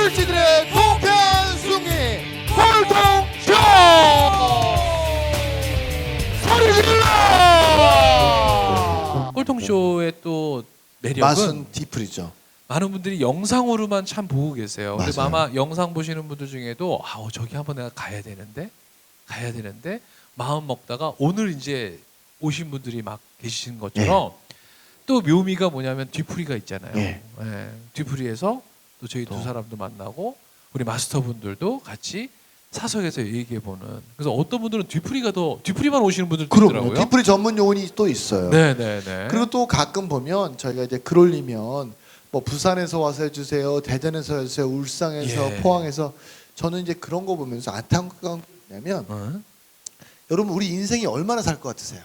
꼴찌들의 통쾌한 승리 꼴통쇼 소리 질러. 꼴통쇼의 또 매력은 맛은 디플이죠. 많은 분들이 영상으로만 참 보고 계세요. 근데 맞아요. 아마 영상 보시는 분들 중에도 저기 한번 내가 가야 되는데 마음 먹다가 오늘 이제 오신 분들이 막 계신 것처럼 또 묘미가 뭐냐면 뒤풀이가 있잖아요. 예. 뒤풀이에서 또 저희 또. 두 사람도 만나고 우리 마스터분들도 같이 사석에서 얘기해보는. 그래서 어떤 분들은 뒤풀이만 오시는 분들도 그럼요. 있더라고요. 디플이 전문 용어이 또 있어요. 네네네. 그리고 또 가끔 보면 저희가 이제 글 올리면 뭐 부산에서 와서 해주세요, 대전에서 해주세요, 울산에서, 예. 포항에서. 저는 이제 그런 거 보면서 안타까운 게 뭐냐면 여러분 우리 인생이 얼마나 살 것 같으세요?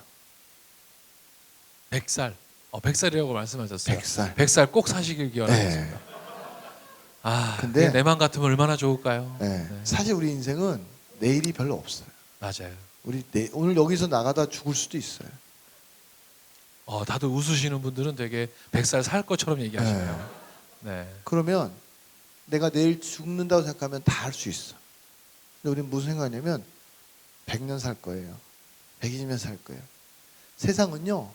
100살. 100살이라고 말씀하셨어요. 100살. 100살 꼭 사시길 기원하겠습니다. 네. 근데 근데 내 맘 같으면 얼마나 좋을까요? 네. 사실 우리 인생은 내일이 별로 없어요. 맞아요. 우리 오늘 여기서 나가다 죽을 수도 있어요. 다들 웃으시는 분들은 되게 100살 살 것처럼 얘기하시네요. 네. 그러면 내가 내일 죽는다고 생각하면 다 할 수 있어. 근데 우리는 무슨 생각하냐면 100년 살 거예요. 120년 살 거예요. 세상은요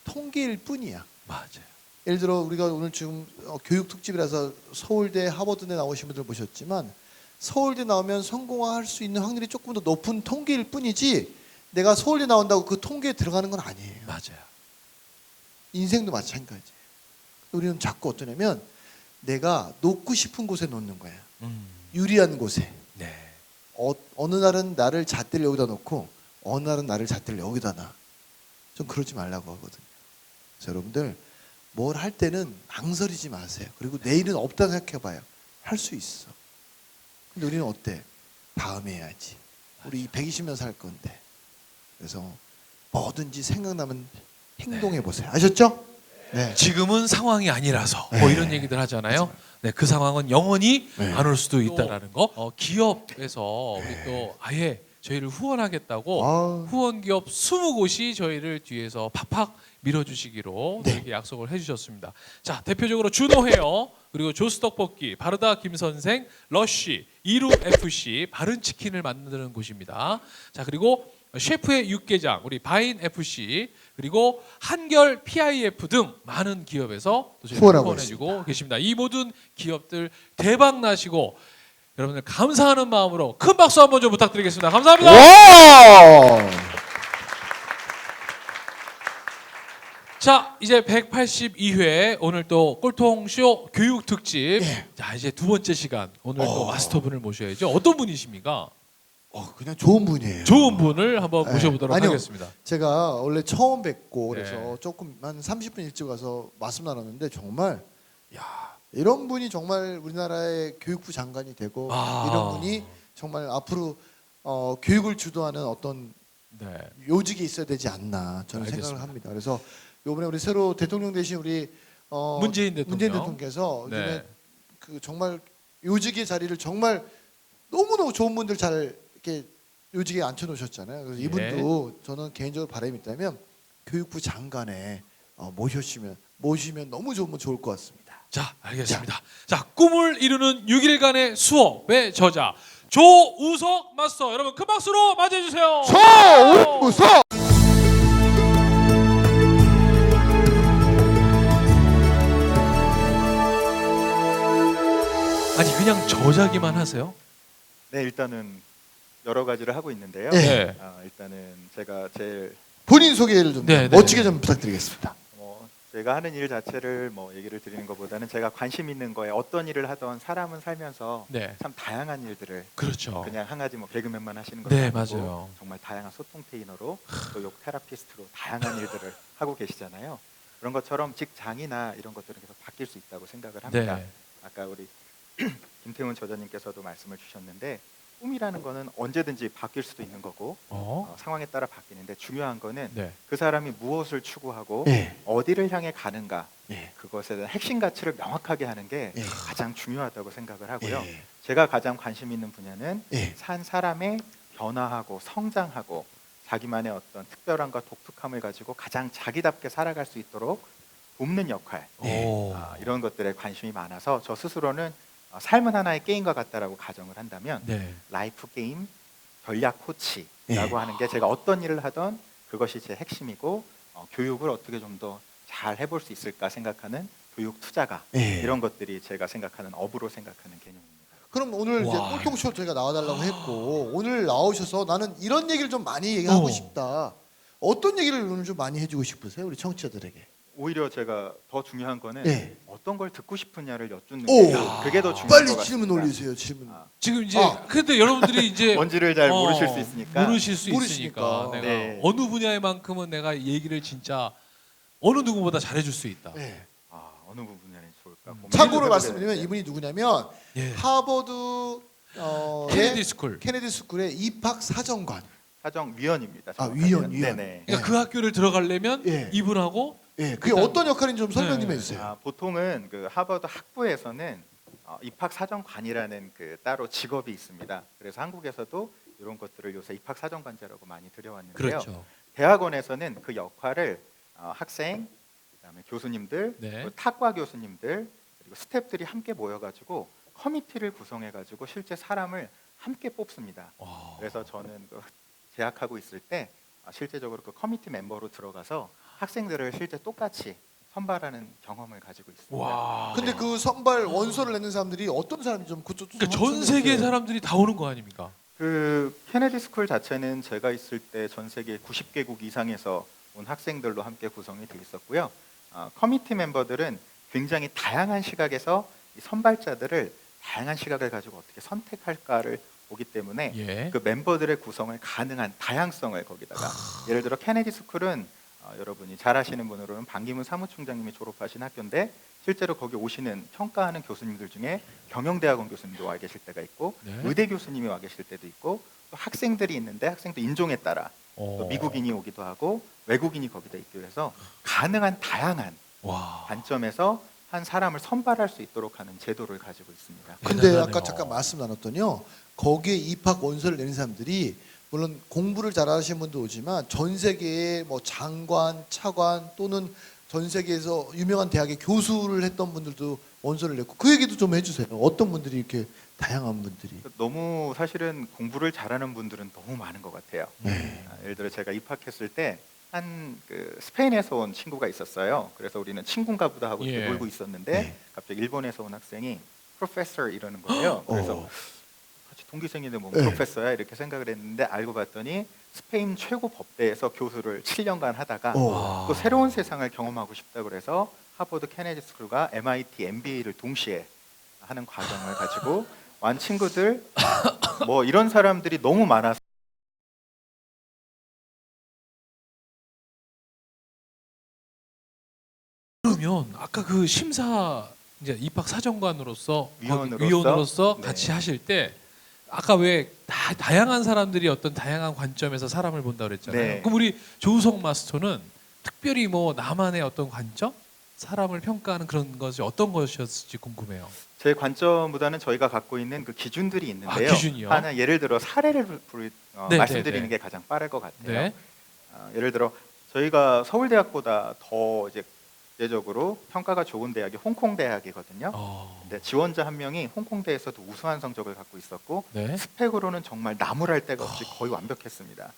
통계일 뿐이야. 맞아요. 예를 들어 우리가 오늘 지금 교육 특집이라서 서울대, 하버드대 나오신 분들 보셨지만 서울대 나오면 성공할 수 있는 확률이 조금 더 높은 통계일 뿐이지 내가 서울대 나온다고 그 통계에 들어가는 건 아니에요. 맞아요. 인생도 마찬가지예요. 우리는 자꾸 어떠냐면 내가 놓고 싶은 곳에 놓는 거야. 유리한 곳에. 네. 어느 날은 나를 잣대를 여기다 놓고 어느 날은 나를 잣대를 여기다 놔. 좀 그러지 말라고 하거든요. 그래서 여러분들 뭘 할 때는 망설이지 마세요. 그리고 내일은 없다 생각해봐요. 할 수 있어. 근데 우리는 어때? 다음에 해야지. 우리 120년 살 건데. 그래서 뭐든지 생각나면 행동해 보세요. 아셨죠? 네. 지금은 상황이 아니라서 네. 뭐 이런 얘기들 하잖아요. 네, 그 상황은 영원히 네. 안 올 수도 있다라는 거. 기업에서 우리 또 아예 저희를 후원하겠다고 아. 후원 기업 20곳이 저희를 뒤에서 팍팍 밀어주시기로 네. 이렇게 약속을 해주셨습니다. 자, 대표적으로 준호 헤어, 그리고 조스 떡볶이, 바르다 김 선생, 러쉬, 이룹 FC, 바른 치킨을 만드는 곳입니다. 자, 그리고 셰프의 육개장, 우리 바인 FC, 그리고 한결 PIF 등 많은 기업에서 또 저희를 후원하고 후원해주고 계십니다. 이 모든 기업들 대박 나시고 여러분들 감사하는 마음으로 큰 박수 한번 좀 부탁드리겠습니다. 감사합니다. 와! 자, 이제 182회 오늘 또 꼴통쇼 교육 특집. 자, 이제 두 번째 시간. 오늘 또 마스터분을 모셔야죠. 어떤 분이십니까? 그냥 좋은 분이에요. 좋은 분을 한번 네. 모셔보도록 아니요. 하겠습니다. 제가 원래 처음 뵙고 그래서 네. 조금 한 30분 일찍 와서 말씀 나눴는데 정말 이런 분이 정말 우리나라의 교육부 장관이 되고 이런 분이 정말 앞으로 교육을 주도하는 어떤 네. 요직이 있어야 되지 않나 저는 알겠습니다. 생각을 합니다. 그래서 이번에 우리 새로 대통령 되신 우리 문재인 대통령. 대통령께서 네. 요즘에 그 정말 요직의 자리를 정말 너무너무 좋은 분들 잘 이렇게 요직에 앉혀놓으셨잖아요. 그래서 이분도 저는 개인적으로 바람이 있다면 교육부 장관에 모시면 너무 좋을 것 같습니다. 자, 알겠습니다. 자, 꿈을 이루는 6일간의 수업의 저자 조우석 마스터, 여러분 큰 박수로 맞이해 주세요. 조우석! 아니 그냥 저자기만 하세요? 네, 일단은 여러 가지를 하고 있는데요. 네. 일단은 제가 제일 본인 소개를 좀 네, 멋지게 네. 좀 부탁드리겠습니다. 제가 하는 일 자체를 얘기를 드리는 것보다는 제가 관심 있는 거에 어떤 일을 하던 사람은 살면서 네. 참 다양한 일들을 그렇죠. 그냥 한 가지 개그맨만 하시는 것도 네, 아니고 맞아요. 정말 다양한 소통 테이너로 또 욕 테라피스트로 다양한 일들을 하고 계시잖아요. 그런 것처럼 직장이나 이런 것들은 계속 바뀔 수 있다고 생각을 합니다. 네. 아까 우리 김태훈 저자님께서도 말씀을 주셨는데 꿈이라는 거는 언제든지 바뀔 수도 있는 거고 상황에 따라 바뀌는데 중요한 거는 네. 그 사람이 무엇을 추구하고 네. 어디를 향해 가는가 네. 그것에 대한 핵심 가치를 명확하게 하는 게 네. 가장 중요하다고 생각을 하고요. 네. 제가 가장 관심 있는 분야는 네. 산 사람의 변화하고 성장하고 자기만의 어떤 특별함과 독특함을 가지고 가장 자기답게 살아갈 수 있도록 돕는 역할 오. 이런 것들에 관심이 많아서 저 스스로는 삶은 하나의 게임과 같다라고 가정을 한다면 네. 라이프 게임 전략 코치라고 예. 하는 게 제가 어떤 일을 하던 그것이 제 핵심이고 교육을 어떻게 좀 더 잘 해볼 수 있을까 생각하는 교육 투자가 예. 이런 것들이 제가 생각하는 업으로 생각하는 개념입니다. 그럼 오늘 이제 와. 꼴통쇼 저희가 나와달라고 했고 오늘 나오셔서 나는 이런 얘기를 좀 많이 얘기하고 싶다. 어떤 얘기를 오늘 좀 많이 해주고 싶으세요, 우리 청취자들에게? 오히려 제가 더 중요한 거는 네. 어떤 걸 듣고 싶으냐를 여쭙는 오. 게 그게 더 중요한 것 빨리 같습니다. 질문 올리세요, 질문. 지금 이제 아. 근데 여러분들이 이제 뭔지를 잘 모르실 수 있으니까 모르실 수 모르시니까. 있으니까 내가 네. 어느 분야에만큼은 내가 얘기를 진짜 어느 누구보다 잘해줄 수 있다. 네. 어느 부분이 좋을까? 고민을 참고로 해보게 말씀드리면 되는데 이분이 누구냐면 예. 하버드 케네디 스쿨. 케네디 스쿨의 입학 사정관. 사정위원입니다. 아, 정확하게는. 위원. 네네. 그러니까 그 학교를 들어가려면 예. 이분하고 예, 그게 일단- 어떤 역할인지 좀 설명 좀 네. 해주세요. 보통은 그 하버드 학부에서는 입학 사정관이라는 그 따로 직업이 있습니다. 그래서 한국에서도 이런 것들을 요새 입학 사정관제라고 많이 들여왔는데요. 그렇죠. 대학원에서는 그 역할을 학생, 그다음에 교수님들, 네. 그리고 타과 교수님들, 그리고 스태프들이 함께 모여가지고 커미티를 구성해가지고 실제 사람을 함께 뽑습니다. 와. 그래서 저는 그 재학하고 있을 때 실제적으로 그 커미티 멤버로 들어가서 학생들을 실제 똑같이 선발하는 경험을 가지고 있습니다. 와. 근데 그 선발 원서를 내는 사람들이 어떤 사람이 좀 그쪽 그러니까 전 세계 사람들이 다 오는 거 아닙니까? 그 케네디 스쿨 자체는 제가 있을 때 전 세계 90개국 이상에서 온 학생들로 함께 구성이 돼 있었고요. 커미티 멤버들은 굉장히 다양한 시각에서 이 선발자들을 다양한 시각을 가지고 어떻게 선택할까를 보기 때문에 예. 그 멤버들의 구성을 가능한 다양성을 거기다가 예를 들어 케네디 스쿨은 여러분이 잘 아시는 분으로는 반기문 사무총장님이 졸업하신 학교인데 실제로 거기 오시는 평가하는 교수님들 중에 경영대학원 교수님도 와 계실 때가 있고 네. 의대 교수님이 와 계실 때도 있고 또 학생들이 있는데 학생도 인종에 따라 또 미국인이 오기도 하고 외국인이 거기다 있기도 해서 가능한 다양한 와. 관점에서 한 사람을 선발할 수 있도록 하는 제도를 가지고 있습니다. 근데 대단하네요. 아까 잠깐 말씀 나눴더니요. 거기에 입학 원서를 내는 사람들이 물론 공부를 잘하시는 분도 오지만 전 세계의 뭐 장관, 차관 또는 전 세계에서 유명한 대학의 교수를 했던 분들도 원서를 냈고 그 얘기도 좀 해주세요. 어떤 분들이 이렇게 다양한 분들이. 너무 사실은 공부를 잘하는 분들은 너무 많은 것 같아요. 네. 예를 들어 제가 입학했을 때 한 그 스페인에서 온 친구가 있었어요. 그래서 우리는 친구인가 보다 하고 이렇게 예. 놀고 있었는데 네. 갑자기 일본에서 온 학생이 프로페서 이러는 거예요. 그래서 어. 같이 동기생인데 뭐 네. 프로페서야 이렇게 생각을 했는데 알고 봤더니 스페인 최고 법대에서 교수를 7년간 하다가 어. 또 새로운 세상을 경험하고 싶다 그래서 하버드 케네디 스쿨과 MIT MBA를 동시에 하는 과정을 가지고 완 친구들 뭐 이런 사람들이 너무 많아서 그러면 아까 그 심사 이제 입학 사정관으로서 위원으로서? 위원으로서 네. 같이 하실 때 아까 왜 다양한 사람들이 어떤 다양한 관점에서 사람을 본다 그랬잖아요. 네. 그럼 우리 조우석 마스터는 특별히 뭐 나만의 어떤 관점, 사람을 평가하는 그런 것이 어떤 것이었을지 궁금해요. 제 관점보다는 저희가 갖고 있는 그 기준들이 있는데요. 기준이요? 하나 예를 들어 사례를 네, 말씀드리는 네, 네. 게 가장 빠를 것 같아요. 네. 예를 들어 저희가 서울대학보다 더 이제 대적으로 평가가 좋은 대학이 홍콩 대학이거든요. 근데 지원자 한 명이 홍콩대에서도 우수한 성적을 갖고 있었고 네. 스펙으로는 정말 나무랄 데가 없이 거의 완벽했습니다.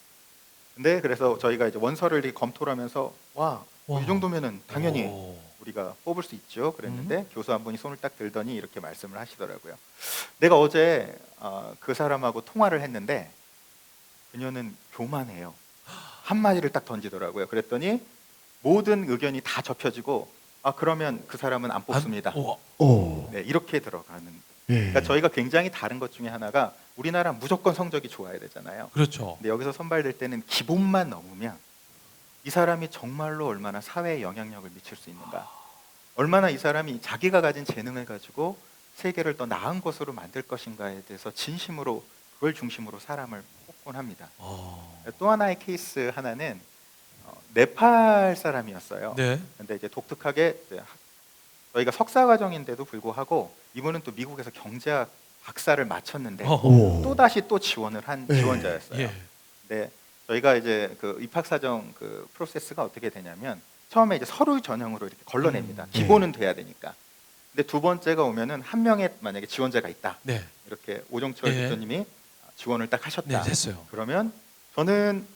근데 그래서 저희가 이제 원서를 이렇게 검토를 하면서 와, 이 정도면은 당연히 오. 우리가 뽑을 수 있죠. 그랬는데 교수 한 분이 손을 딱 들더니 이렇게 말씀을 하시더라고요. 내가 어제 그 사람하고 통화를 했는데 그녀는 교만해요. 한마디를 딱 던지더라고요. 그랬더니 모든 의견이 다 접혀지고 그러면 그 사람은 안 뽑습니다. 오. 네, 이렇게 들어가는. 예. 그러니까 저희가 굉장히 다른 것 중에 하나가 우리나라 무조건 성적이 좋아야 되잖아요. 그렇죠. 근데 여기서 선발될 때는 기본만 넘으면 이 사람이 정말로 얼마나 사회에 영향력을 미칠 수 있는가, 얼마나 이 사람이 자기가 가진 재능을 가지고 세계를 더 나은 곳으로 만들 것인가에 대해서 진심으로 그걸 중심으로 사람을 뽑곤 합니다. 또 하나의 케이스 하나는 네팔 사람이었어요. 네. 근데 이제 독특하게 저희가 석사 과정인데도 불구하고 이분은 또 미국에서 경제학 박사를 마쳤는데 오. 또 다시 또 지원을 한 네. 지원자였어요. 예. 네, 저희가 이제 그 입학 사정 그 프로세스가 어떻게 되냐면 처음에 이제 서류 전형으로 이렇게 걸러냅니다. 기본은 돼야 되니까. 근데 두 번째가 오면은 한 명의 만약에 지원자가 있다. 네. 이렇게 오종철 예. 대표님이 지원을 딱 하셨다. 네, 됐어요. 그러면 저는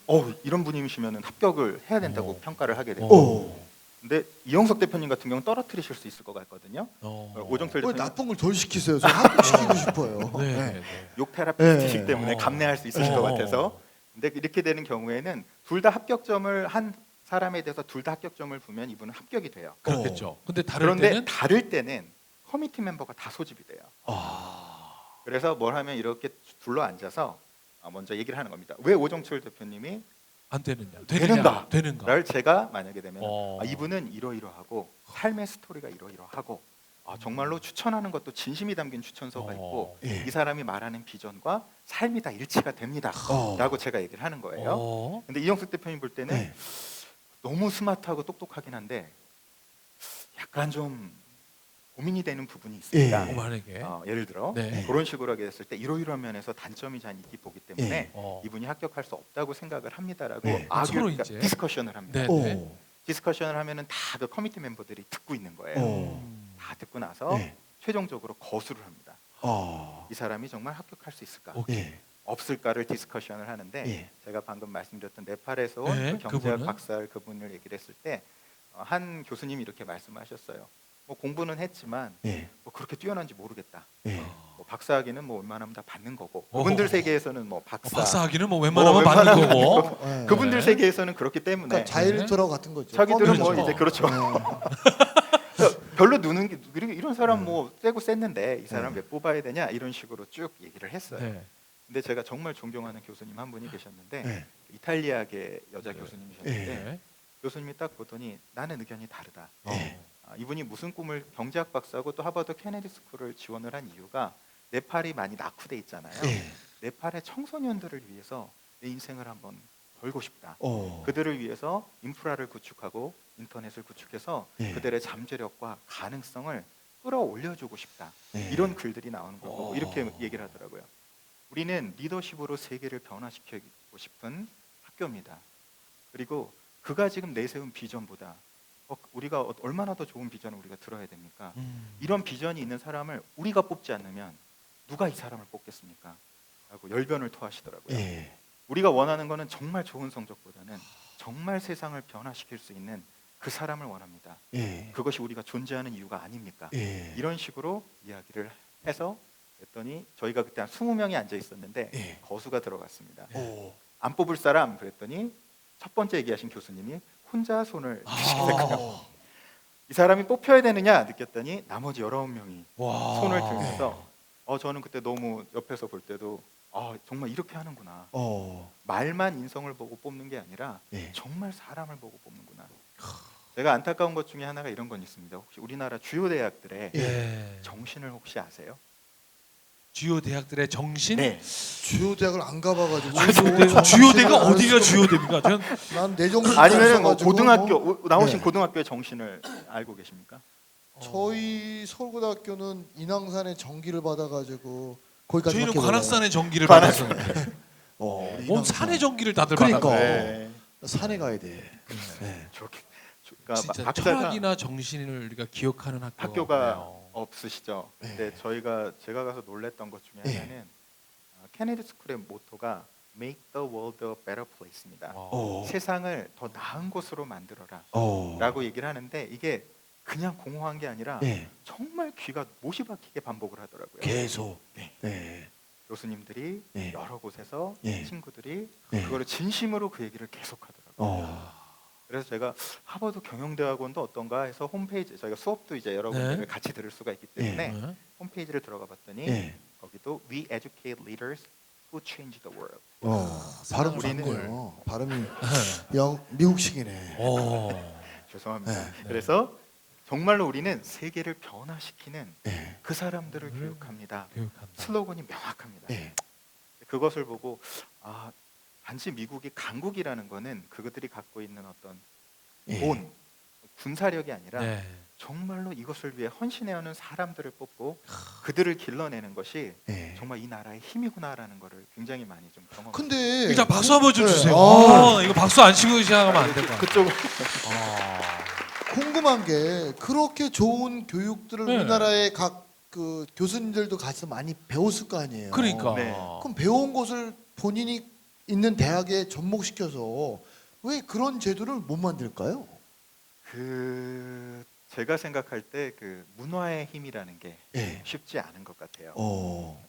이런 분이시면은 합격을 해야 된다고 오. 평가를 하게 돼요. 오. 근데 이영석 대표님 같은 경우는 떨어뜨리실 수 있을 것 같거든요. 오종철 왜 대표님 나쁜 걸 덜 시키세요? 저 합격시키고 싶어요. 네. 네. 네. 네. 욕 테라피스트이기 네. 때문에 감내할 수 있으실 것 같아서. 근데 이렇게 되는 경우에는 둘 다 합격점을 한 사람에 대해서 둘 다 합격점을 보면 이분은 합격이 돼요. 그렇겠죠. 근데 다를 그런데 때는 다를 때는 커미티 멤버가 다 소집이 돼요. 그래서 뭘 하면 이렇게 둘러 앉아서 먼저 얘기를 하는 겁니다. 왜 오종철 대표님이 안 되느냐? 되는가? 되는가? 를 제가 만약에 되면 어. 이분은 이러이러하고 삶의 스토리가 이러이러하고 정말로 추천하는 것도 진심이 담긴 추천서가 있고 예. 이 사람이 말하는 비전과 삶이 다 일치가 됩니다. 라고 제가 얘기를 하는 거예요. 근데 이영숙 대표님 볼 때는 네. 너무 스마트하고 똑똑하긴 한데 약간 좀 고민이 되는 부분이 있습니다. 예. 만약에 예를 들어 네. 그런 식으로 하게 됐을 때 이러이러한 면에서 단점이 잘 있기 보기 때문에 예. 이분이 합격할 수 없다고 생각을 합니다라고 네. 서로 그러니까 이제. 디스커션을 합니다. 네. 오. 디스커션을 하면은 다 그 커미티 멤버들이 듣고 있는 거예요. 오. 다 듣고 나서 네. 최종적으로 거수를 합니다. 이 사람이 정말 합격할 수 있을까? 예. 없을까를 디스커션을 하는데 예. 제가 방금 말씀드렸던 네팔에서 온 네, 그 경제학 그분은? 박사를 그분을 얘기를 했을 때 한 교수님이 이렇게 말씀하셨어요. 뭐 공부는 했지만 예. 뭐 그렇게 뛰어난지 모르겠다. 예. 뭐 박사학위는 뭐 웬만하면 다 받는 거고 어허. 그분들 세계에서는 뭐 박사 박사학위는 뭐 웬만하면 뭐 받는 웬만하면 거고. 예. 그분들 네. 세계에서는 그렇기 때문에 그러니까 자일리터라고 같은 거죠. 자기들은 뭐 그렇죠. 이제 그렇죠. 네. 별로 누는 게 그리고 이런 사람 뭐 쎄고 셌는데 이 사람 왜 뽑아야 되냐 이런 식으로 쭉 얘기를 했어요. 네. 근데 제가 정말 존경하는 교수님 한 분이 계셨는데 네. 이탈리아계 여자 교수님이셨는데 네. 교수님이 딱 보더니 나는 의견이 다르다. 네. 이분이 무슨 꿈을 경제학 박사고 또 하버드 케네디 스쿨을 지원을 한 이유가 네팔이 많이 낙후돼 있잖아요. 예. 네팔의 청소년들을 위해서 내 인생을 한번 걸고 싶다. 오. 그들을 위해서 인프라를 구축하고 인터넷을 구축해서 예. 그들의 잠재력과 가능성을 끌어올려주고 싶다. 예. 이런 글들이 나오는 거고 오. 이렇게 얘기를 하더라고요. 우리는 리더십으로 세계를 변화시키고 싶은 학교입니다. 그리고 그가 지금 내세운 비전보다 우리가 얼마나 더 좋은 비전을 우리가 들어야 됩니까? 이런 비전이 있는 사람을 우리가 뽑지 않으면 누가 이 사람을 뽑겠습니까? 라고 열변을 토하시더라고요. 예. 우리가 원하는 거는 정말 좋은 성적보다는 정말 세상을 변화시킬 수 있는 그 사람을 원합니다. 예. 그것이 우리가 존재하는 이유가 아닙니까? 예. 이런 식으로 이야기를 해서 그랬더니 저희가 그때 한 20명이 앉아 있었는데 예. 거수가 들어갔습니다. 오. 안 뽑을 사람 그랬더니 첫 번째 얘기하신 교수님이 혼자 손을 드시더라고요. 이 사람이 뽑혀야 되느냐 느꼈더니 나머지 19명이 와. 손을 들면서 저는 그때 너무 옆에서 볼 때도 정말 이렇게 하는구나. 말만 인성을 보고 뽑는 게 아니라 예. 정말 사람을 보고 뽑는구나. 제가 안타까운 것 중에 하나가 이런 건 있습니다. 혹시 우리나라 주요 대학들의 예. 정신을 혹시 아세요? 주요 대학들의 정신? 네. 주요 대학을 안 가봐가지고 주요 대가 어디가 주요 대입니까? 전 난내 정신 아니면은 뭐 없어가지고 고등학교 나오신 네. 고등학교의 정신을 알고 계십니까? 저희 서울고등학교는 인왕산에 전기를 받아가지고 거기까지 저희는 학교 관악산의 전기를 관악산. 받았었는데. 우리 뭔 인왕산. 산의 전기를 다들 그러니까. 받았네. 산에 가야 돼. 네. 저렇게 그러니까 진짜 박사가 철학이나 정신을 우리가 기억하는 학교가 없네요. 없으시죠. 네. 근데 제가 가서 놀랬던 것 중에 네. 하나는 케네디 스쿨의 모토가 Make the world a better place입니다. 오. 세상을 더 나은 곳으로 만들어라 오. 라고 얘기를 하는데 이게 그냥 공허한 게 아니라 네. 정말 귀가 못이 박히게 반복을 하더라고요. 계속. 네. 네. 교수님들이 네. 여러 곳에서 네. 친구들이 네. 그거를 진심으로 그 얘기를 계속하더라고요. 그래서 제가 하버드 경영대학원도 어떤가 해서 홈페이지 저희가 수업도 이제 여러 네. 군데를 같이 들을 수가 있기 때문에 네. 홈페이지를 들어가 봤더니 네. 거기도 We educate leaders who change the world. 발음 우리는- 좋네요. 발음이 미국식이네. 죄송합니다. 네. 그래서 정말로 우리는 세계를 변화시키는 네. 그 사람들을 교육합니다. 교육한다. 슬로건이 명확합니다. 네. 그것을 보고 단지 미국이 강국이라는 거는 그들이 갖고 있는 어떤 예. 돈, 군사력이 아니라 네. 정말로 이것을 위해 헌신해오는 사람들을 뽑고 그들을 길러내는 것이 네. 정말 이 나라의 힘이구나라는 것을 굉장히 많이 좀 경험합니다. 근데 일단 박수 한번 좀 네. 주세요. 아. 이거 박수 안 치고 시작하면 안 될 것 같아요. 그쪽 아. 궁금한 궁금한 게 그렇게 좋은 교육들을 네. 우리나라의 각 그 교수님들도 가서 많이 배웠을 거 아니에요. 그러니까. 네. 그럼 배운 것을 본인이 있는 대학에 접목시켜서 왜 그런 제도를 못 만들까요? 제가 생각할 때 그 문화의 힘이라는 게 예. 쉽지 않은 것 같아요.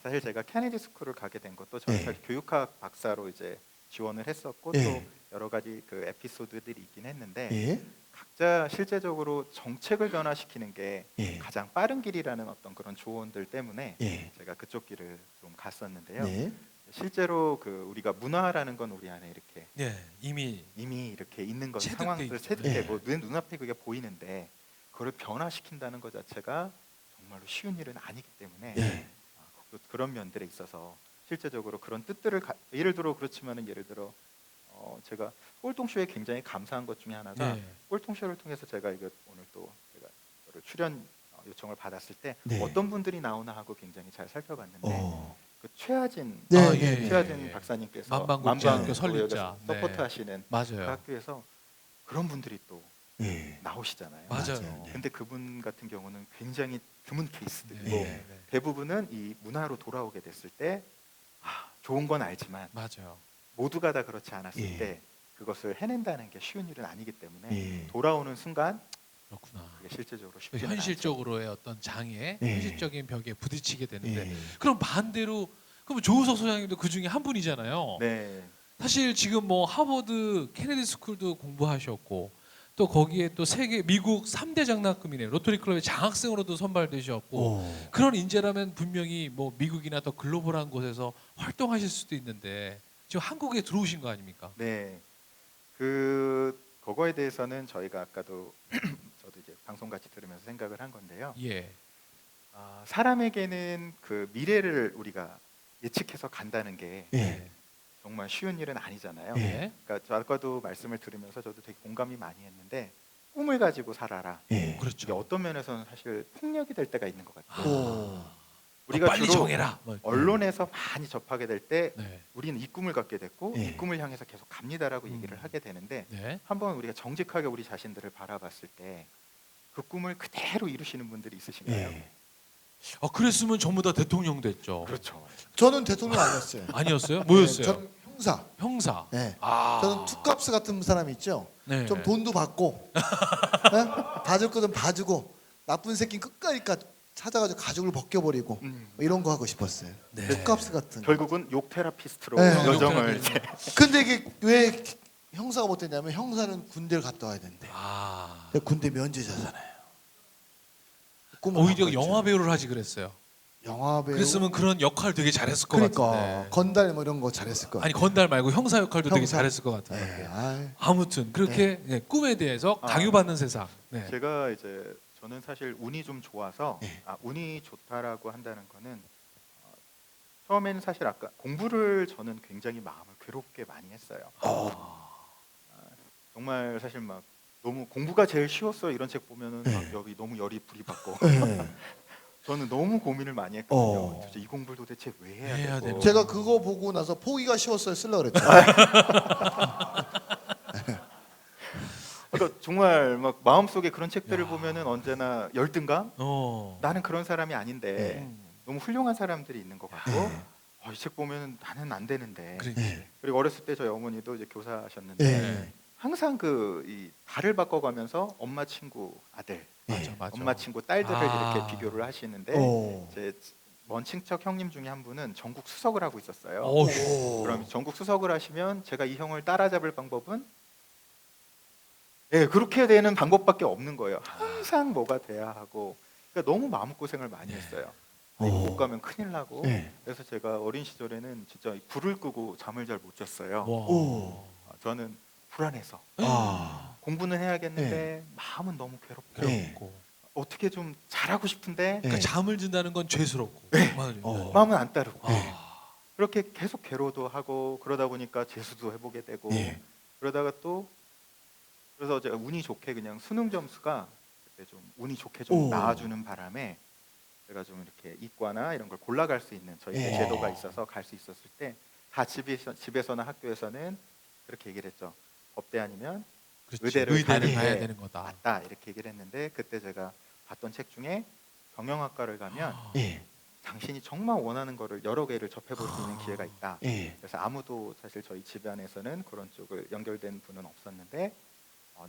사실 제가 케네디 스쿨을 가게 된 것도 저는 예. 사실 교육학 박사로 이제 지원을 했었고 예. 또 여러 가지 그 에피소드들이 있긴 했는데 예. 각자 실제적으로 정책을 변화시키는 게 예. 가장 빠른 길이라는 어떤 그런 조언들 때문에 예. 제가 그쪽 길을 좀 갔었는데요. 네. 실제로 그 우리가 문화라는 건 우리 안에 이렇게 네, 이미 이미 이렇게 있는 것 체득돼 상황들 있죠. 체득되고 예. 눈앞에 그게 보이는데 그걸 변화시킨다는 것 자체가 정말로 쉬운 일은 아니기 때문에 예. 그런 면들에 있어서 실제적으로 그런 뜻들을 예를 들어 그렇지만은 예를 들어 제가 꼴통쇼에 굉장히 감사한 것 중에 하나가 네. 꼴통쇼를 통해서 제가 이거 오늘 또 제가 이거를 출연 요청을 받았을 때 네. 어떤 분들이 나오나 하고 굉장히 잘 살펴봤는데 그 최하진 네, 아, 네, 네. 최하진 박사님께서 만방국제학교 만방 설립자. 또 여기서 서포트하시는 그 맞아요. 학교에서 그런 분들이 또 예. 나오시잖아요. 맞아요. 네. 근데 그분 같은 경우는 굉장히 드문 케이스들이고 네, 네. 대부분은 이 문화로 돌아오게 됐을 때 좋은 건 알지만 맞아요. 모두가 다 그렇지 않았을 예. 때 그것을 해낸다는 게 쉬운 일은 아니기 때문에 예. 돌아오는 순간 그렇구나. 그게 실제적으로 쉽지 않죠. 현실적으로의 어떤 장애, 예. 현실적인 벽에 부딪히게 되는데 예. 그럼 반대로 그럼 조우석 소장님도 그 중에 한 분이잖아요. 네, 사실 지금 뭐 하버드, 케네디 스쿨도 공부하셨고 또 거기에 또 세계 미국 3대 장학금이네요. 로터리 클럽의 장학생으로도 선발되셨고 그런 인재라면 분명히 뭐 미국이나 더 글로벌한 곳에서 활동하실 수도 있는데 지금 한국에 들어오신 거 아닙니까? 네. 그거에 대해서는 저희가 아까도 저도 이제 방송 같이 들으면서 생각을 한 건데요. 예. 사람에게는 그 미래를 우리가 예측해서 간다는 게 예. 정말 쉬운 일은 아니잖아요. 예. 네. 그러니까 저 아까도 말씀을 들으면서 저도 되게 공감이 많이 했는데 꿈을 가지고 살아라. 예. 이게 그렇죠. 어떤 면에서는 사실 폭력이 될 때가 있는 것 같아요. 오. 우리가 빨리 주로 정해라. 뭐. 언론에서 많이 접하게 될 때 네. 우리는 이 꿈을 갖게 됐고 예. 이 꿈을 향해서 계속 갑니다라고 얘기를 하게 되는데 네. 한번 우리가 정직하게 우리 자신들을 바라봤을 때 그 꿈을 그대로 이루시는 분들이 있으신가요? 예. 그랬으면 전부 다 대통령 됐죠. 그렇죠. 저는 대통령 아니었어요. 아니었어요? 뭐였어요? 저는 형사. 형사. 예. 아. 저는 투캅스 같은 사람 있죠. 네. 좀 돈도 받고, 예? 봐줄 거든 봐주고, 나쁜 새끼 끝까지 찾아가지고 가죽을 벗겨버리고 뭐 이런 거 하고 싶었어요. 네. 투캅스 같은. 결국은 욕 테라피스트로 네. 여정을 욕 이제 근데 이게 왜 형사가 못했냐면 형사는 군대를 갔다 와야 된대. 아. 군대 면제자잖아요. 꿈을 오히려 갖고 있죠. 영화 배우를 하지 그랬어요. 영화 배우. 그랬으면 그런 역할 되게 잘했을 것 그러니까 같은데. 건달 뭐 이런 거 잘했을 거. 아니 건달 말고 형사 역할도 되게 형사. 잘했을 것 같은데. 예. 아이. 아무튼 그렇게 네, 꿈에 대해서 강요받는 세상. 네. 제가 이제 저는 사실 운이 좀 좋아서 네. 운이 좋다라고 한다는 거는 처음에는 사실 아까 공부를 저는 굉장히 마음을 괴롭게 많이 했어요. 정말 사실 막 너무 공부가 제일 쉬웠어 이런 책 보면은 네. 막 너무 열이 불이 받고 예. 저는 너무 고민을 많이 했거든요. 어. 도대체 이 공부를 도대체 왜 해야 해야 되고 되는 제가 그거 보고 나서 포기가 쉬웠어요. 쓰려고 그랬죠. 그러니까 정말 막 마음속에 그런 책들을 보면은 언제나 열등감? 어. 나는 그런 사람이 아닌데 음. 너무 훌륭한 사람들이 있는 것 같고 네. 이 책 보면은 나는 안 되는데. 그러니까. 예. 그리고 어렸을 때 저희 어머니도 이제 교사하셨는데 예. 항상 이 달을 바꿔가면서 엄마 친구 아들, 맞아, 맞아. 엄마 친구 딸들을 아. 이렇게 비교를 하시는데 오. 제 먼 친척 형님 중에 한 분은 전국 수석을 하고 있었어요. 어휴. 그럼 전국 수석을 하시면 제가 이 형을 따라잡을 방법은 그렇게 되는 방법밖에 없는 거예요. 항상 뭐가 돼야 하고 그러니까 너무 마음고생을 많이 했어요. 이거 못 가면 큰일 나고 예. 그래서 제가 어린 시절에는 진짜 불을 끄고 잠을 잘 못 잤어요. 와. 오. 저는 불안해서 아. 공부는 해야겠는데 마음은 너무 괴롭고 괴롭고. 어떻게 좀 잘하고 싶은데 그러니까 예. 잠을 든다는 건 죄스럽고. 맞아요. 어. 마음은 안 따르고 아. 그렇게 계속 괴로도 하고 그러다 보니까 재수도 해보게 되고 예. 그러다가 또 그래서 제가 운이 좋게 그냥 수능 점수가 그때 좀 운이 좋게 좀 오. 나와주는 바람에 제가 좀 이렇게 이과나 이런 걸 골라갈 수 있는 저희 예. 제도가 있어서 갈 수 있었을 때 다 집에서나 학교에서는 그렇게 얘기를 했죠. 법대 아니면 그렇지. 의대를 의대를 가는 가야 게 되는 거다. 맞다 이렇게 얘기를 했는데 그때 제가 봤던 책 중에 경영학과를 가면 예. 당신이 정말 원하는 거를 여러 개를 접해볼 수 있는 기회가 있다. 예. 그래서 아무도 사실 저희 집안에서는 그런 쪽을 연결된 분은 없었는데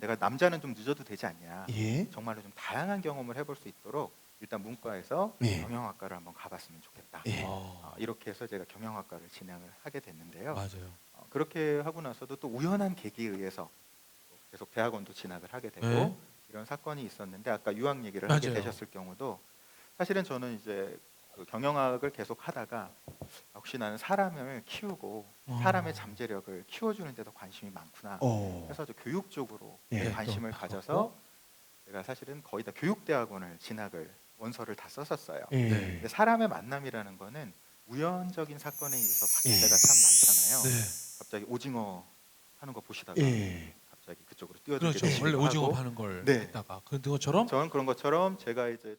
내가 남자는 좀 늦어도 되지 않냐. 예. 정말로 좀 다양한 경험을 해볼 수 있도록 일단 문과에서 예. 경영학과를 한번 가봤으면 좋겠다. 예. 이렇게 해서 제가 경영학과를 진행을 하게 됐는데요. 맞아요. 그렇게 하고 나서도 또 우연한 계기에 의해서 계속 대학원도 진학을 하게 되고 네. 이런 사건이 있었는데 아까 유학 얘기를 하게 맞아요. 되셨을 경우도 사실은 저는 이제 그 경영학을 계속 하다가 혹시 나는 사람을 키우고 사람의 잠재력을 키워주는 데도 관심이 많구나. 그래서 저 교육 쪽으로 예. 관심을 또 가져서 제가 사실은 거의 다 교육대학원을 진학을 원서를 다 썼었어요. 예. 근데 사람의 만남이라는 거는 우연적인 사건에 의해서 바뀔 예. 때가 참 많잖아요. 네. 갑자기 오징어 하는 거 보시다가 예. 갑자기 그쪽으로 뛰어들게 그렇죠. 되시기도 원래 오징어 하고 파는 걸 네. 했다가 그런 것처럼 저는 그런 것처럼 제가 이제